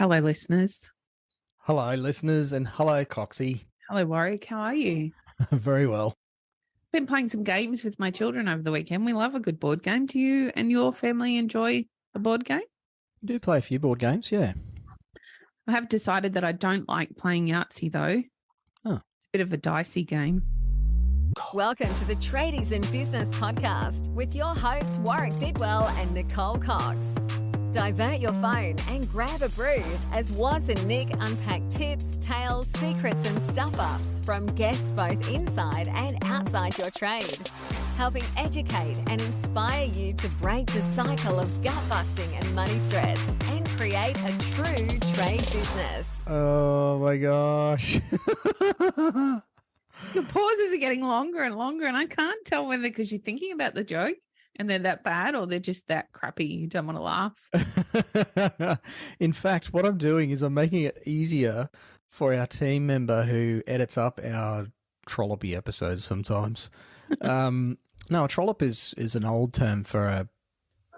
Hello, listeners. Hello, listeners, and hello, Coxie. Hello, Warwick. How are you? Very well. Been playing some games with my children over the weekend. We love a good board game. Do you and your family enjoy a board game? We do play a few board games, yeah. I have decided that I don't like playing Yahtzee, though. Oh. It's a bit of a dicey game. Welcome to the Tradies in Business podcast with your hosts Warwick Bidwell and Nicole Cox. Divert your phone and grab a brew as Waz and Nic unpack tips, tales, secrets and stuff-ups from guests both inside and outside your trade, helping educate and inspire you to break the cycle of gut-busting and money stress and create a true trade business. Oh, my gosh. Your pauses are getting longer and longer, and I can't tell whether because you're thinking about the joke and they're that bad or they're just that crappy you don't want to laugh. In fact, what I'm doing is I'm making it easier for our team member who edits up our trollopy episodes sometimes. No, a trollop is an old term for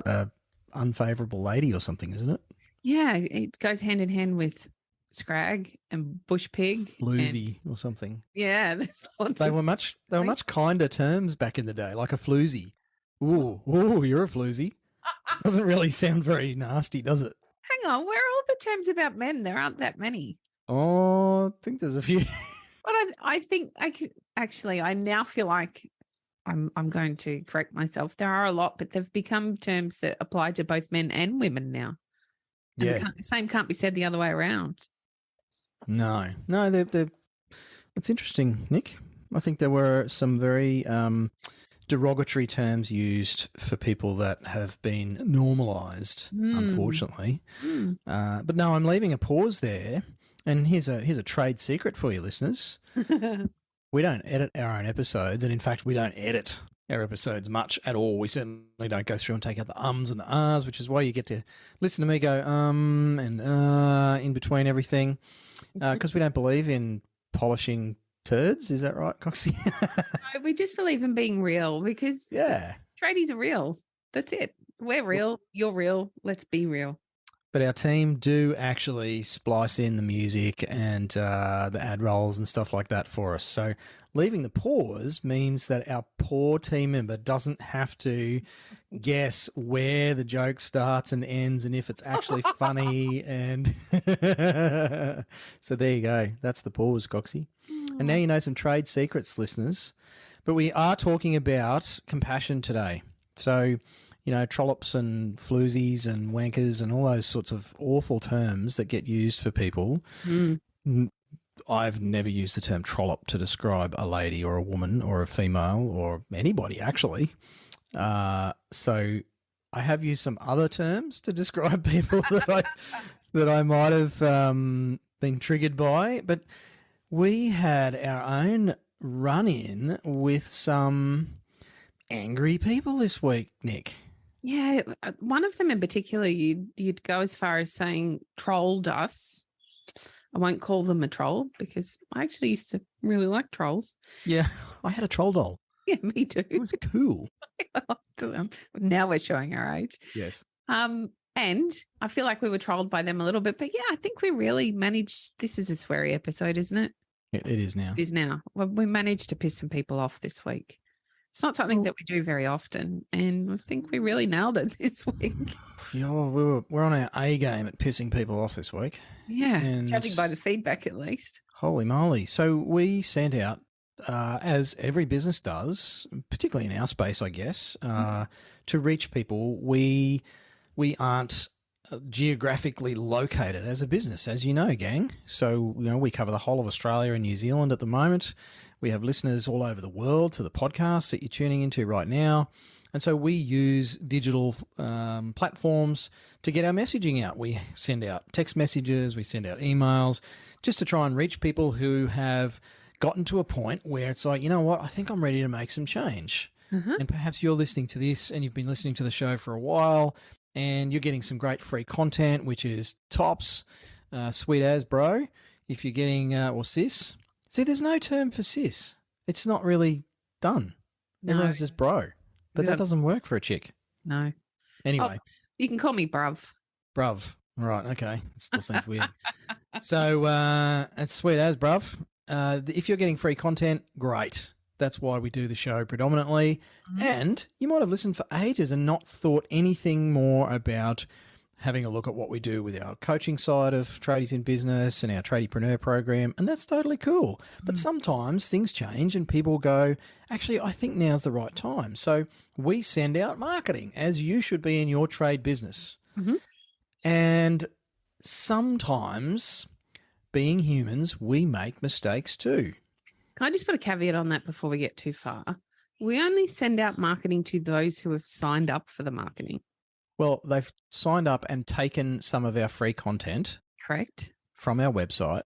a unfavourable lady or something, isn't it? Yeah, it goes hand in hand with scrag and bush pig. Floozy or something. Yeah, there's lots They of... were much kinder terms back in the day, like a floozy. Ooh, you're a floozy. Doesn't really sound very nasty, does it? Hang on, where are all the terms about men? There aren't that many. Oh, I think there's a few. But I think I now feel like I'm going to correct myself. There are a lot, but they've become terms that apply to both men and women now. And Yeah. the same can't be said the other way around. No, they're it's interesting, Nick. I think there were some very derogatory terms used for people that have been normalised, unfortunately. But no, I'm leaving a pause there. And here's a trade secret for you, listeners. We don't edit our own episodes, and in fact, we don't edit our episodes much at all. We certainly don't go through and take out the ums and the ahs, which is why you get to listen to me go and in between everything, because we don't believe in polishing turds. Is that right, Coxie? No, we just believe in being real because tradies are real. That's it. We're real. You're real. Let's be real. But our team do actually splice in the music and the ad rolls and stuff like that for us. So leaving the pause means that our poor team member doesn't have to guess where the joke starts and ends and if it's actually funny. And so there you go. That's the pause, Coxie. And now you know some trade secrets, listeners. But we are talking about compassion today. So, trollops and floozies and wankers and all those sorts of awful terms that get used for people. I've never used the term trollop to describe a lady or a woman or a female or anybody, actually. So I have used some other terms to describe people that I might have been triggered by. But we had our own run-in with some angry people this week, Nick. Yeah, one of them in particular, you'd go as far as saying trolled us. I won't call them a troll because I actually used to really like trolls. Yeah, I had a troll doll. Yeah, me too. It was cool. Now we're showing our age. Yes. And I feel like we were trolled by them a little bit, but yeah, I think we really managed. This is a sweary episode, isn't it? It is now. It is now. Well, we managed to piss some people off this week. It's not something that we do very often, and I think we really nailed it this week. Yeah, we're on our A game at pissing people off this week. Yeah, And judging by the feedback at least. Holy moly. So we sent out, as every business does, particularly in our space, I guess, to reach people. We aren't geographically located as a business, as you know, gang. So, we cover the whole of Australia and New Zealand at the moment. We have listeners all over the world to the podcast that you're tuning into right now. And so we use digital platforms to get our messaging out. We send out text messages, we send out emails, just to try and reach people who have gotten to a point where it's like, you know what, I think I'm ready to make some change. And perhaps you're listening to this and you've been listening to the show for a while and you're getting some great free content, which is tops, sweet as, bro. If you're getting, or sis. See, there's no term for sis. It's not really done. No. Everyone's just bro. But that doesn't work for a chick. No. Anyway. You can call me bruv. Bruv. Right. Okay. It still seems weird. So it's sweet as, bruv. If you're getting free content, great. That's why we do the show predominantly. Mhm. And you might have listened for ages and not thought anything more about having a look at what we do with our coaching side of Tradies in Business and our Tradiepreneur program. And that's totally cool. But sometimes things change and people go, actually, I think now's the right time. So we send out marketing, as you should be in your trade business. Mhm. And sometimes, being humans, we make mistakes too. Can I just put a caveat on that before we get too far? We only send out marketing to those who have signed up for the marketing. Well, they've signed up and taken some of our free content Correct. from our website,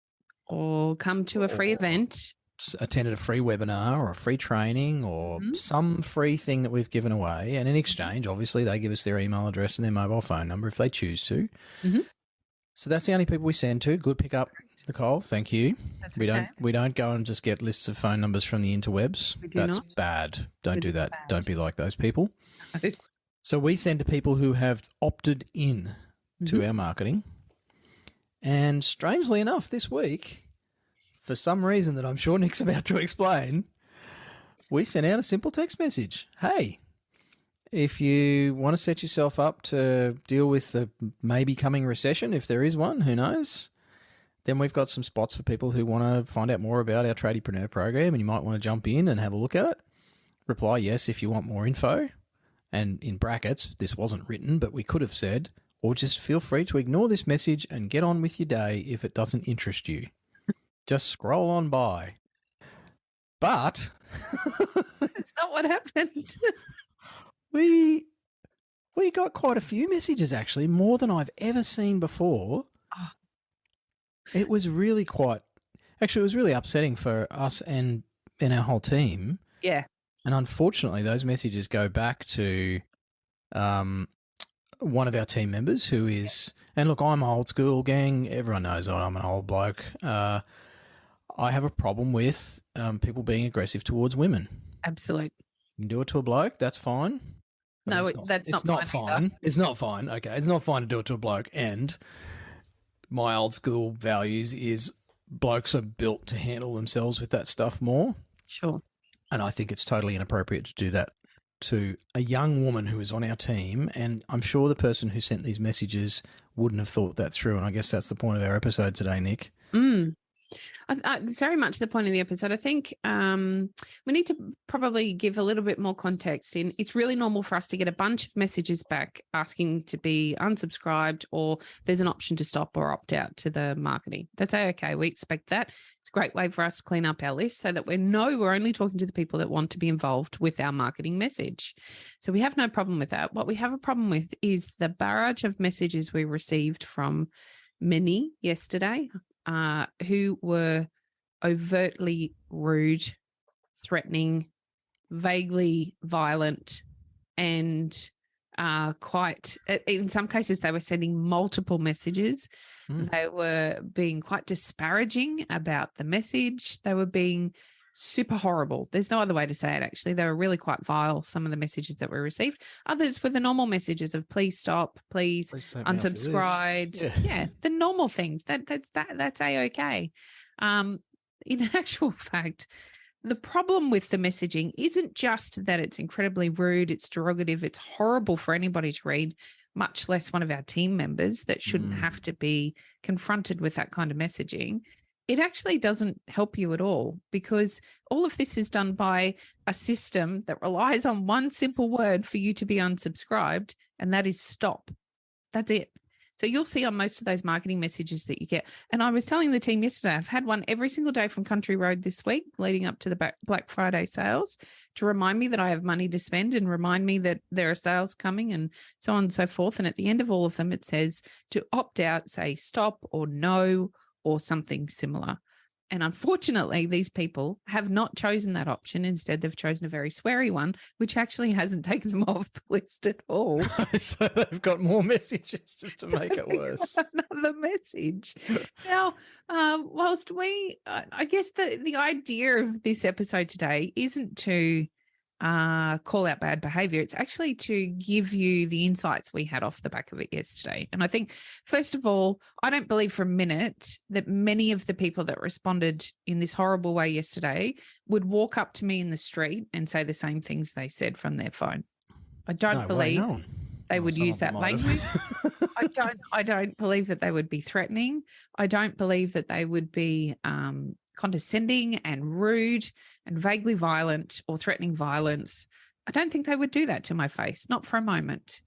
Or come to a free event. attended a free webinar or a free training or some free thing that we've given away. And in exchange, obviously, they give us their email address and their mobile phone number if they choose to. Mhm. So that's the only people we send to. Good pickup, Nicole. Thank you. That's We okay. don't go and just get lists of phone numbers from the interwebs. We do That's not. bad. Don't It do is that. bad. Don't be like those people. So we send to people who have opted in to our marketing. And strangely enough, this week, for some reason that I'm sure Nick's about to explain, we sent out a simple text message. Hey, if you want to set yourself up to deal with the maybe coming recession, if there is one, who knows, then we've got some spots for people who want to find out more about our Tradiepreneur program and you might want to jump in and have a look at it. Reply yes if you want more info. And in brackets, this wasn't written, but we could have said, or just feel free to ignore this message and get on with your day if it doesn't interest you. Just scroll on by. But That's not what happened. we got quite a few messages, actually, more than I've ever seen before. Oh. It was really it was really upsetting for us and our whole team. Yeah. And unfortunately, those messages go back to one of our team members who is, and look, I'm old school, gang. Everyone knows I'm an old bloke. I have a problem with people being aggressive towards women. Absolute. You can do it to a bloke, that's fine. But No, it's that's it's not not fine fine. It's not fine. Okay, it's not fine to do it to a bloke. And my old school values is blokes are built to handle themselves with that stuff more. Sure. And I think it's totally inappropriate to do that to a young woman who is on our team. And I'm sure the person who sent these messages wouldn't have thought that through. And I guess that's the point of our episode today, Nick. Very much the point of the episode. I think we need to probably give a little bit more context in. It's really normal for us to get a bunch of messages back asking to be unsubscribed or there's an option to stop or opt out to the marketing. That's okay. We expect that. It's a great way for us to clean up our list so that we know we're only talking to the people that want to be involved with our marketing message. So we have no problem with that. What we have a problem with is the barrage of messages we received from many yesterday who were overtly rude, threatening, vaguely violent, and quite, in some cases, they were sending multiple messages. They were being quite disparaging about the message. They were being super horrible. There's no other way to say it, actually. They were really quite vile, some of the messages that we received. Others were the normal messages of please stop, please take me off your list. unsubscribe. Yeah, the normal things. That's A-okay. In actual fact, the problem with the messaging isn't just that it's incredibly rude, it's derogative, it's horrible for anybody to read, much less one of our team members that shouldn't have to be confronted with that kind of messaging. It actually doesn't help you at all because all of this is done by a system that relies on one simple word for you to be unsubscribed, and that is stop. That's it. So you'll see on most of those marketing messages that you get. And I was telling the team yesterday, I've had one every single day from Country Road this week leading up to the Black Friday sales to remind me that I have money to spend and remind me that there are sales coming and so on and so forth. And at the end of all of them, it says to opt out, say stop or no or something similar. And unfortunately, these people have not chosen that option. Instead, they've chosen a very sweary one, which actually hasn't taken them off the list at all. So they've got more messages just to make it worse. Another message. Now, whilst I guess the idea of this episode today isn't to call out bad behavior. It's actually to give you the insights we had off the back of it yesterday. And I think, first of all, I don't believe for a minute that many of the people that responded in this horrible way yesterday would walk up to me in the street and say the same things they said from their phone. I don't believe they would use that language. I don't believe that they would be threatening. I don't believe that they would be condescending and rude and vaguely violent or threatening violence. I don't think they would do that to my face, not for a moment.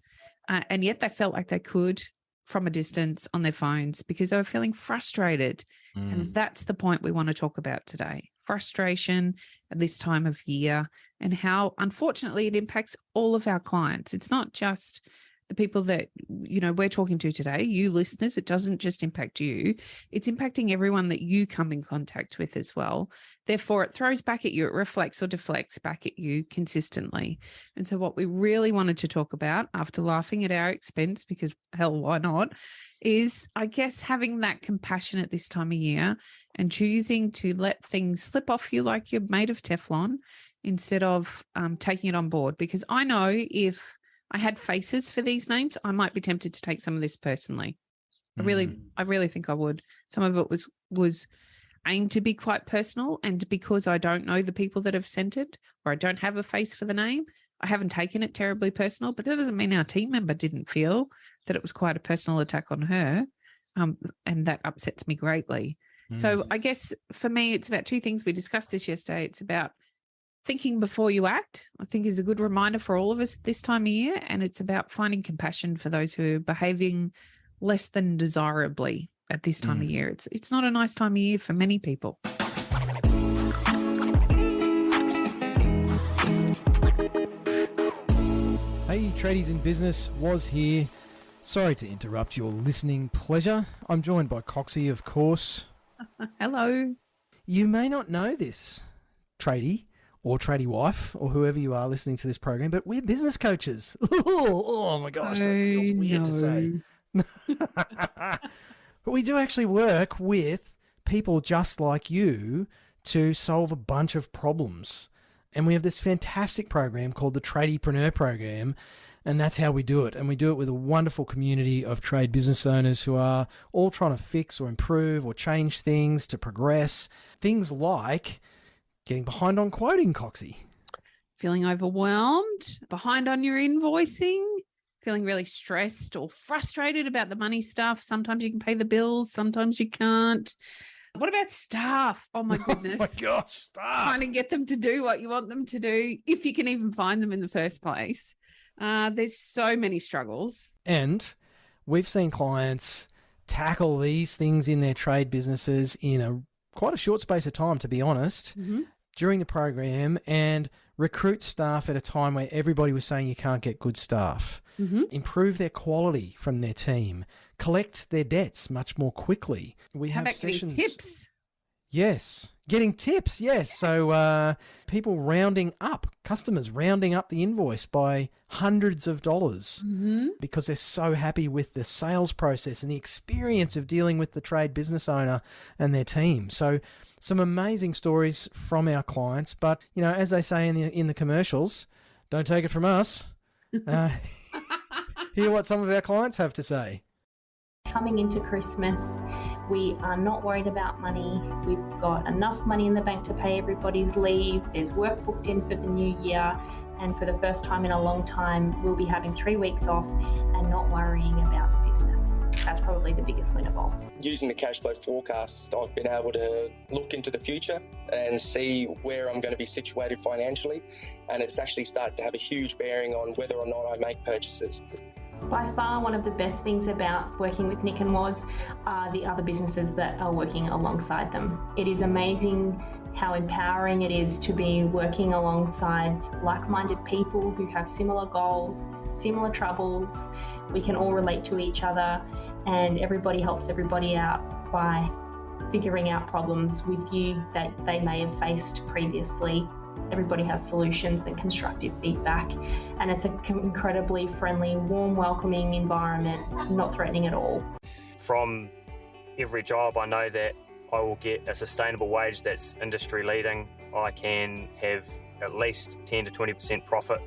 And yet they felt like they could from a distance on their phones because they were feeling frustrated. And that's the point we want to talk about today. Frustration at this time of year and how, unfortunately, it impacts all of our clients. It's not just the people that, we're talking to today, you listeners. It doesn't just impact you. It's impacting everyone that you come in contact with as well. Therefore, it throws back at you. It reflects or deflects back at you consistently. And so what we really wanted to talk about, after laughing at our expense, because hell, why not, is, I guess, having that compassion at this time of year and choosing to let things slip off you like you're made of Teflon instead of taking it on board. Because I know if I had faces for these names, I might be tempted to take some of this personally. I really think I would. Some of it was aimed to be quite personal, and because I don't know the people that have sent it, or I don't have a face for the name, I haven't taken it terribly personal. But that doesn't mean our team member didn't feel that it was quite a personal attack on her, and that upsets me greatly. So I guess for me, it's about two things. We discussed this yesterday. It's about thinking before you act, I think, is a good reminder for all of us this time of year. And it's about finding compassion for those who are behaving less than desirably at this time of year. It's not a nice time of year for many people. Hey, tradies in business, Waz here. Sorry to interrupt your listening pleasure. I'm joined by Coxie, of course. Hello. You may not know this, tradie, or tradie wife, or whoever you are listening to this program, but we're business coaches. Oh my gosh, that feels weird to say. But we do actually work with people just like you to solve a bunch of problems. And we have this fantastic program called the Tradiepreneur Program, and that's how we do it. And we do it with a wonderful community of trade business owners who are all trying to fix or improve or change things to progress. Things like getting behind on quoting, Coxie. Feeling overwhelmed, behind on your invoicing, feeling really stressed or frustrated about the money stuff. Sometimes you can pay the bills, sometimes you can't. What about staff? Oh my goodness. Oh my gosh, staff. Trying to get them to do what you want them to do, if you can even find them in the first place. There's so many struggles. And we've seen clients tackle these things in their trade businesses in quite a short space of time, to be honest, during the program, and recruit staff at a time where everybody was saying you can't get good staff, improve their quality from their team, collect their debts much more quickly. We How have about sessions. getting tips? Yes. Getting tips, yes. So people rounding up, customers rounding up the invoice by hundreds of dollars because they're so happy with the sales process and the experience of dealing with the trade business owner and their team. So some amazing stories from our clients. But, as they say in the commercials, don't take it from us. Hear what some of our clients have to say. Coming into Christmas, we are not worried about money. We've got enough money in the bank to pay everybody's leave. There's work booked in for the new year. And for the first time in a long time, we'll be having 3 weeks off and not worrying about the business. That's probably the biggest win of all. Using the cash flow forecast, I've been able to look into the future and see where I'm going to be situated financially. And it's actually started to have a huge bearing on whether or not I make purchases. By far, one of the best things about working with Nic and Waz are the other businesses that are working alongside them. It is amazing how empowering it is to be working alongside like-minded people who have similar goals, similar troubles. We can all relate to each other, and everybody helps everybody out by figuring out problems with you that they may have faced previously. Everybody has solutions and constructive feedback, and it's an incredibly friendly, warm, welcoming environment, not threatening at all. From every job, I know that I will get a sustainable wage that's industry leading. I can have at least 10 to 20% profit,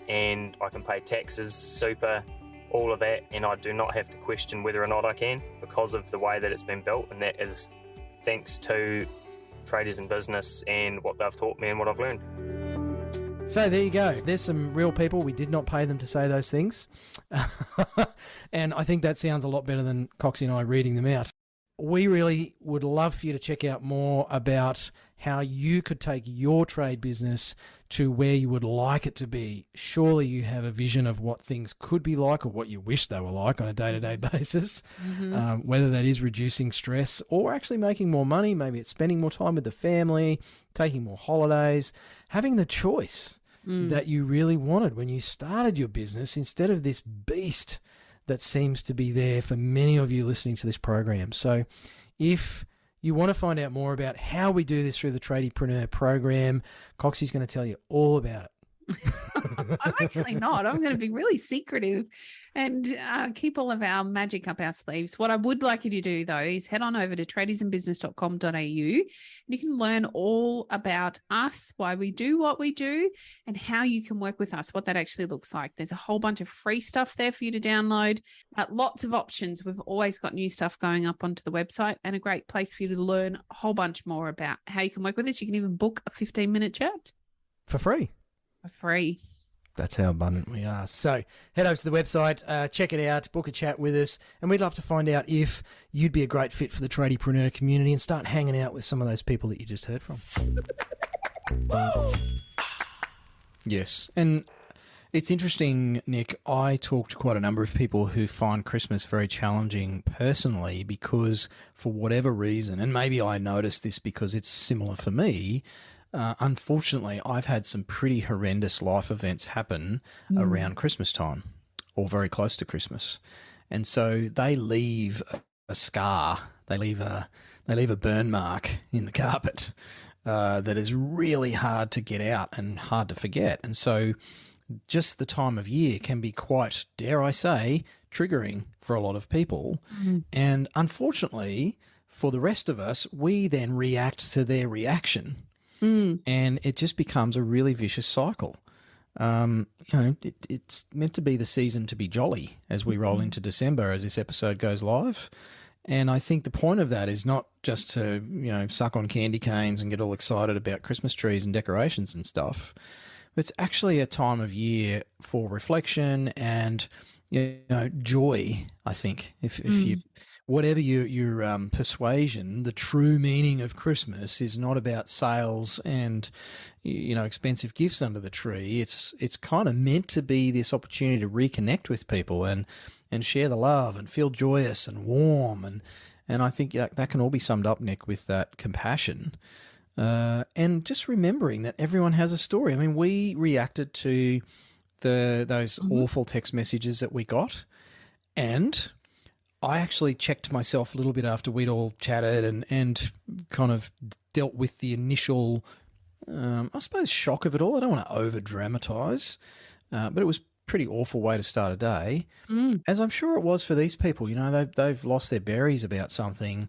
and I can pay taxes, super, all of that, and I do not have to question whether or not I can because of the way that it's been built, and that is thanks to Traders in Business and what they've taught me and what I've learned. So there you go. There's some real people. We did not pay them to say those things. And I think that sounds a lot better than Coxie and I reading them out. We really would love for you to check out more about how you could take your trade business to where you would like it to be. Surely you have a vision of what things could be like or what you wish they were like on a day-to-day basis, whether that is reducing stress or actually making more money. Maybe it's spending more time with the family, taking more holidays, having the choice that you really wanted when you started your business instead of this beast that seems to be there for many of you listening to this program. So if you want to find out more about how we do this through the Tradiepreneur program, Coxie's going to tell you all about it. I'm actually not. I'm going to be really secretive and keep all of our magic up our sleeves. What I would like you to do, though, is head on over to tradiesinbusiness.com.au and you can learn all about us, why we do what we do, and how you can work with us, what that actually looks like. There's a whole bunch of free stuff there for you to download. Lots of options. We've always got new stuff going up onto the website and a great place for you to learn a whole bunch more about how you can work with us. You can even book a 15-minute chat. For free. For free. That's how abundant we are. So head over to the website, check it out, book a chat with us, and we'd love to find out if you'd be a great fit for the Tradiepreneur community and start hanging out with some of those people that you just heard from. Yes, and it's interesting, Nick, I talked to quite a number of people who find Christmas very challenging personally because for whatever reason, and maybe I noticed this because it's similar for me, unfortunately, I've had some pretty horrendous life events happen around Christmas time or very close to Christmas. And so they leave a scar, they leave a burn mark in the carpet that is really hard to get out and hard to forget. And so just the time of year can be quite, dare I say, triggering for a lot of people. And unfortunately, for the rest of us, we then react to their reaction. And it just becomes a really vicious cycle. It's meant to be the season to be jolly as we roll into December as this episode goes live. And I think the point of that is not just to, suck on candy canes and get all excited about Christmas trees and decorations and stuff. It's actually a time of year for reflection and, joy, I think. If you... Whatever your persuasion, the true meaning of Christmas is not about sales and, expensive gifts under the tree. It's kind of meant to be this opportunity to reconnect with people and share the love and feel joyous and warm. And I think that can all be summed up, Nick, with that compassion. And just remembering that everyone has a story. I mean, we reacted to those awful text messages that we got, and I actually checked myself a little bit after we'd all chatted and kind of dealt with the initial, I suppose, shock of it all. I don't want to over-dramatise, but it was a pretty awful way to start a day, as I'm sure it was for these people. They've lost their berries about something,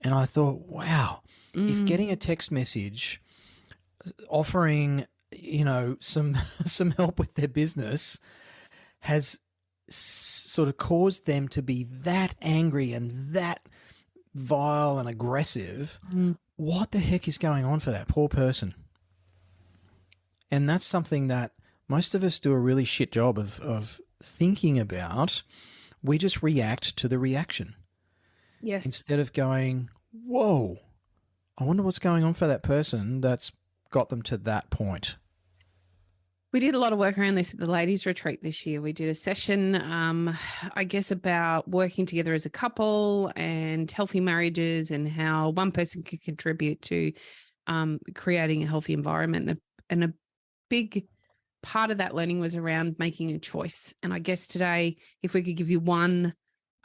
and I thought, wow, if getting a text message offering, some help with their business has sort of caused them to be that angry and that vile and aggressive, what the heck is going on for that poor person? And that's something that most of us do a really shit job of thinking about. We just react to the reaction. Yes. Instead of going, whoa, I wonder what's going on for that person that's got them to that point. We did a lot of work around this at the ladies' retreat this year. We did a session, I guess, about working together as a couple and healthy marriages and how one person could contribute to creating a healthy environment. And a big part of that learning was around making a choice. And I guess today, if we could give you one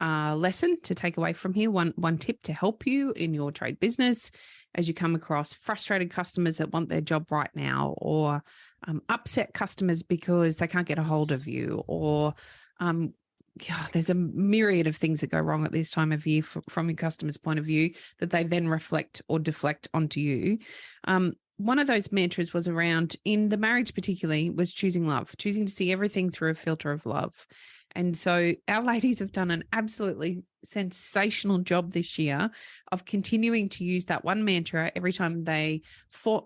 lesson to take away from here, one tip to help you in your trade business as you come across frustrated customers that want their job right now, or upset customers because they can't get a hold of you, or there's a myriad of things that go wrong at this time of year from your customer's point of view that they then reflect or deflect onto you. one of those mantras was around, in the marriage particularly, was choosing love, choosing to see everything through a filter of love. And so our ladies have done an absolutely sensational job this year of continuing to use that one mantra every time they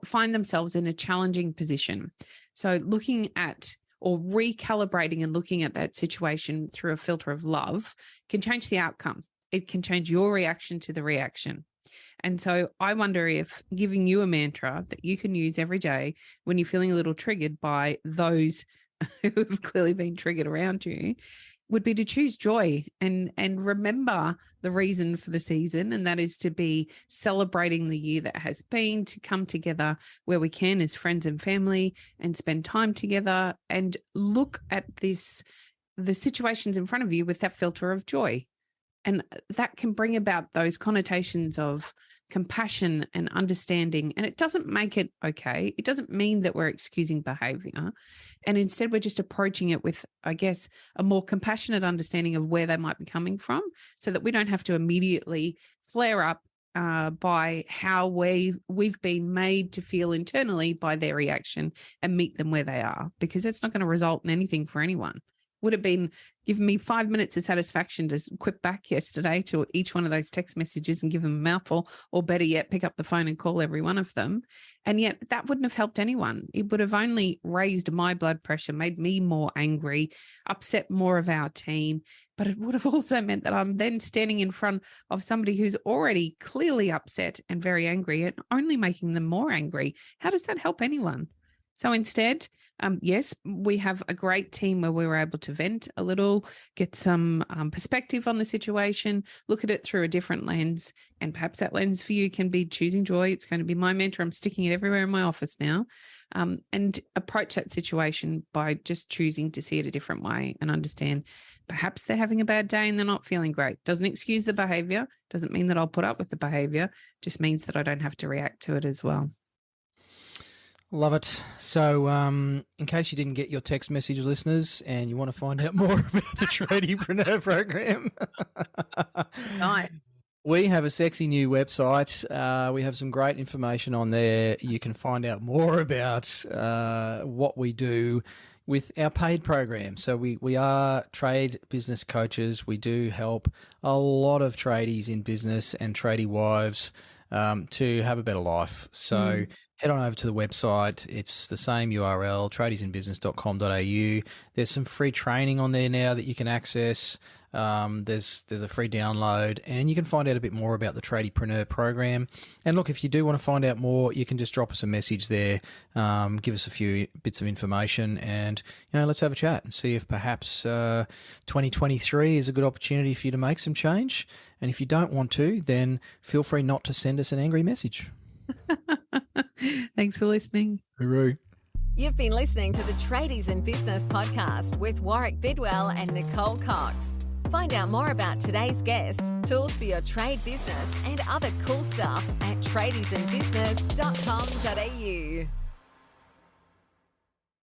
find themselves in a challenging position. So looking at or recalibrating and looking at that situation through a filter of love can change the outcome. It can change your reaction to the reaction. And so I wonder if giving you a mantra that you can use every day when you're feeling a little triggered by those who have clearly been triggered around you would be to choose joy and remember the reason for the season. And that is to be celebrating the year that has been, to come together where we can as friends and family and spend time together and look at the situations in front of you with that filter of joy. And that can bring about those connotations of compassion and understanding. And it doesn't make it okay. It doesn't mean that we're excusing behavior. And instead, we're just approaching it with, I guess, a more compassionate understanding of where they might be coming from, so that we don't have to immediately flare up by how we've been made to feel internally by their reaction and meet them where they are, because that's not going to result in anything for anyone. Would have been giving me 5 minutes of satisfaction to quip back yesterday to each one of those text messages and give them a mouthful, or better yet, pick up the phone and call every one of them. And yet that wouldn't have helped anyone. It would have only raised my blood pressure, made me more angry, upset more of our team. But it would have also meant that I'm then standing in front of somebody who's already clearly upset and very angry, and only making them more angry. How does that help anyone? So instead, yes, we have a great team where we were able to vent a little, get some perspective on the situation, look at it through a different lens. And perhaps that lens for you can be choosing joy. It's going to be my mantra. I'm sticking it everywhere in my office now. And approach that situation by just choosing to see it a different way and understand perhaps they're having a bad day and they're not feeling great. Doesn't excuse the behavior. Doesn't mean that I'll put up with the behavior. Just means that I don't have to react to it as well. Love it. So in case you didn't get your text message, listeners, and you want to find out more about the Tradiepreneur program, Nice. We have a sexy new website. We have some great information on there. You can find out more about what we do with our paid program. So we are trade business coaches. We do help a lot of tradies in business and tradie wives to have a better life. So head on over to the website. It's the same URL, tradiesinbusiness.com.au. There's some free training on there now that you can access. There's a free download, and you can find out a bit more about the Tradiepreneur program. And look, if you do want to find out more, you can just drop us a message there, give us a few bits of information, and let's have a chat and see if perhaps 2023 is a good opportunity for you to make some change. And if you don't want to, then feel free not to send us an angry message. Thanks for listening. Hooroo. You've been listening to the Tradies in Business podcast with Warwick Bidwell and Nicole Cox. Find out more about today's guest, tools for your trade business, and other cool stuff at tradiesinbusiness.com.au.